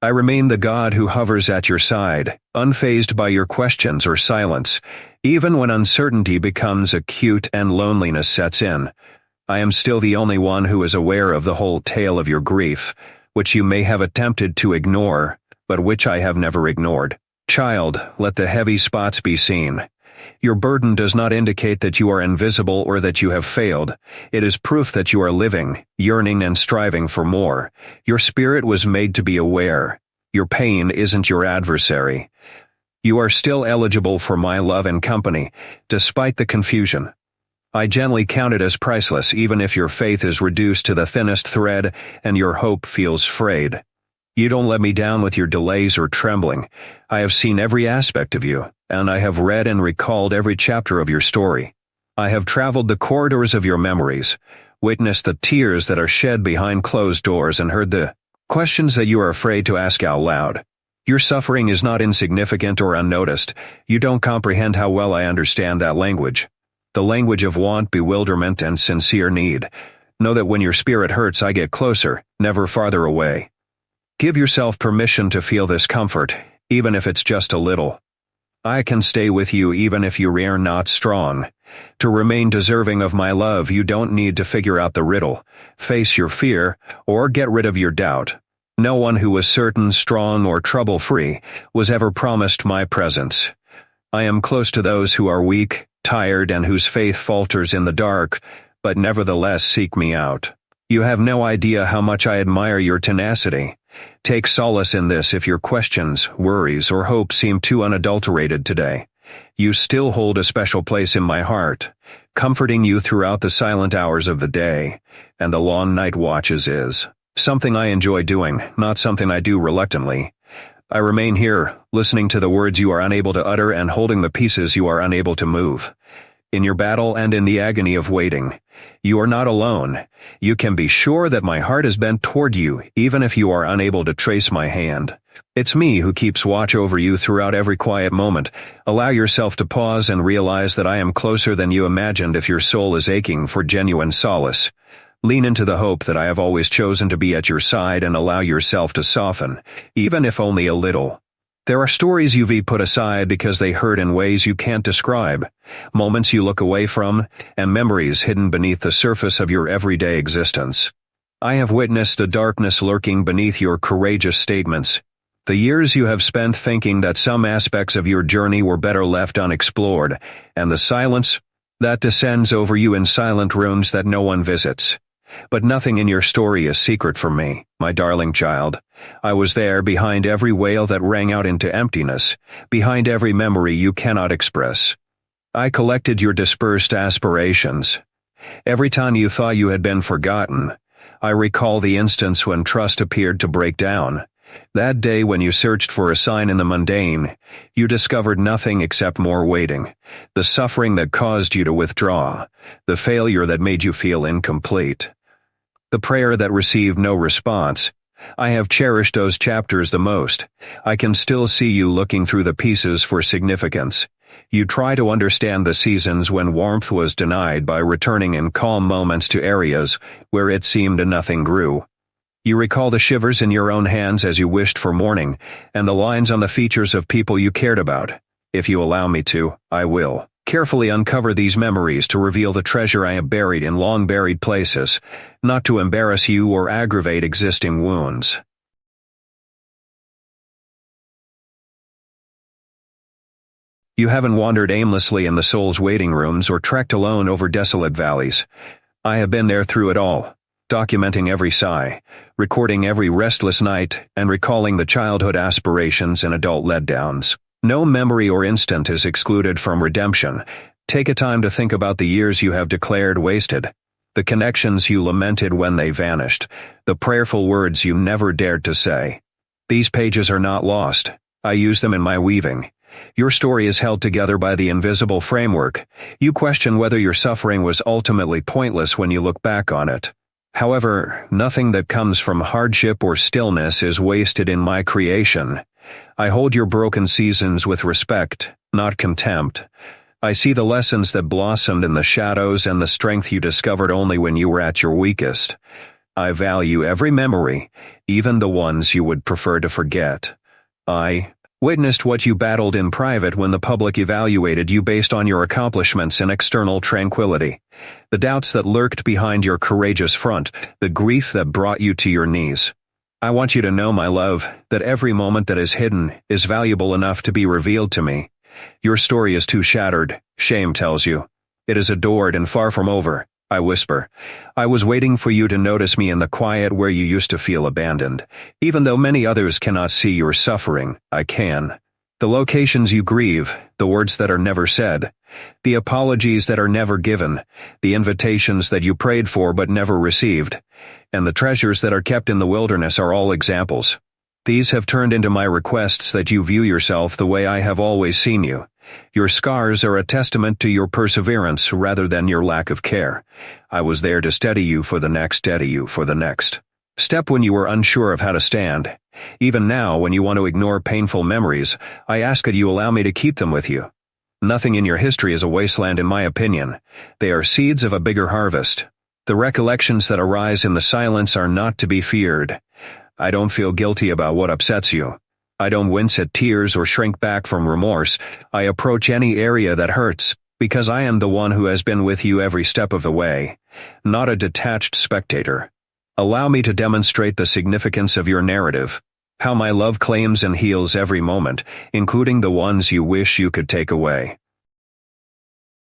I remain the God who hovers at your side, unfazed by your questions or silence, even when uncertainty becomes acute and loneliness sets in. I am still the only one who is aware of the whole tale of your grief, which you may have attempted to ignore, but which I have never ignored. Child, let the heavy spots be seen. Your burden does not indicate that you are invisible or that you have failed. It is proof that you are living, yearning and striving for more. Your spirit was made to be aware. Your pain isn't your adversary. You are still eligible for my love and company, despite the confusion. I gently count it as priceless even if your faith is reduced to the thinnest thread and your hope feels frayed. You don't let me down with your delays or trembling. I have seen every aspect of you, and I have read and recalled every chapter of your story. I have traveled the corridors of your memories, witnessed the tears that are shed behind closed doors, and heard the questions that you are afraid to ask out loud. Your suffering is not insignificant or unnoticed. You don't comprehend how well I understand that language. The language of want, bewilderment, and sincere need. Know that when your spirit hurts, I get closer, never farther away. Give yourself permission to feel this comfort, even if it's just a little. I can stay with you even if you are not strong. To remain deserving of my love, you don't need to figure out the riddle, face your fear, or get rid of your doubt. No one who was certain, strong, or trouble-free was ever promised my presence. I am close to those who are weak, tired, and whose faith falters in the dark, but nevertheless seek me out. You have no idea how much I admire your tenacity. Take solace in this if your questions, worries, or hopes seem too unadulterated today. You still hold a special place in my heart, comforting you throughout the silent hours of the day, and the long night watches is something I enjoy doing, not something I do reluctantly. I remain here, listening to the words you are unable to utter and holding the pieces you are unable to move. In your battle and in the agony of waiting, you are not alone. You can be sure that my heart is bent toward you, even if you are unable to trace my hand. It's me who keeps watch over you throughout every quiet moment. Allow yourself to pause and realize that I am closer than you imagined if your soul is aching for genuine solace. Lean into the hope that I have always chosen to be at your side and allow yourself to soften, even if only a little. There are stories you've put aside because they hurt in ways you can't describe, moments you look away from, and memories hidden beneath the surface of your everyday existence. I have witnessed the darkness lurking beneath your courageous statements, the years you have spent thinking that some aspects of your journey were better left unexplored, and the silence that descends over you in silent rooms that no one visits. But nothing in your story is secret from me, my darling child. I was there behind every wail that rang out into emptiness, behind every memory you cannot express. I collected your dispersed aspirations. Every time you thought you had been forgotten, I recall the instance when trust appeared to break down. That day when you searched for a sign in the mundane, you discovered nothing except more waiting, the suffering that caused you to withdraw, the failure that made you feel incomplete, the prayer that received no response. I have cherished those chapters the most. I can still see you looking through the pieces for significance. You try to understand the seasons when warmth was denied by returning in calm moments to areas where it seemed nothing grew. You recall the shivers in your own hands as you wished for morning, and the lines on the features of people you cared about. If you allow me to, I will carefully uncover these memories to reveal the treasure I have buried in long-buried places, not to embarrass you or aggravate existing wounds. You haven't wandered aimlessly in the soul's waiting rooms or trekked alone over desolate valleys. I have been there through it all, documenting every sigh, recording every restless night, and recalling the childhood aspirations and adult letdowns. No memory or instant is excluded from redemption. Take a time to think about the years you have declared wasted, the connections you lamented when they vanished, the prayerful words you never dared to say. These pages are not lost. I use them in my weaving. Your story is held together by the invisible framework. You question whether your suffering was ultimately pointless when you look back on it. However, nothing that comes from hardship or stillness is wasted in my creation. I hold your broken seasons with respect, not contempt. I see the lessons that blossomed in the shadows and the strength you discovered only when you were at your weakest. I value every memory, even the ones you would prefer to forget. I witnessed what you battled in private when the public evaluated you based on your accomplishments and external tranquility. The doubts that lurked behind your courageous front, the grief that brought you to your knees. I want you to know, my love, that every moment that is hidden is valuable enough to be revealed to me. Your story is too shattered, shame tells you. It is adored and far from over, I whisper. I was waiting for you to notice me in the quiet where you used to feel abandoned. Even though many others cannot see your suffering, I can. The locations you grieve, the words that are never said, the apologies that are never given, the invitations that you prayed for but never received, and the treasures that are kept in the wilderness are all examples. These have turned into my requests that you view yourself the way I have always seen you. Your scars are a testament to your perseverance rather than your lack of care. I was there to steady you for the next step when you were unsure of how to stand. Even now, when you want to ignore painful memories, I ask that you allow me to keep them with you. Nothing in your history is a wasteland in my opinion. They are seeds of a bigger harvest. The recollections that arise in the silence are not to be feared. I don't feel guilty about what upsets you. I don't wince at tears or shrink back from remorse. I approach any area that hurts, because I am the one who has been with you every step of the way, not a detached spectator. Allow me to demonstrate the significance of your narrative, how my love claims and heals every moment, including the ones you wish you could take away.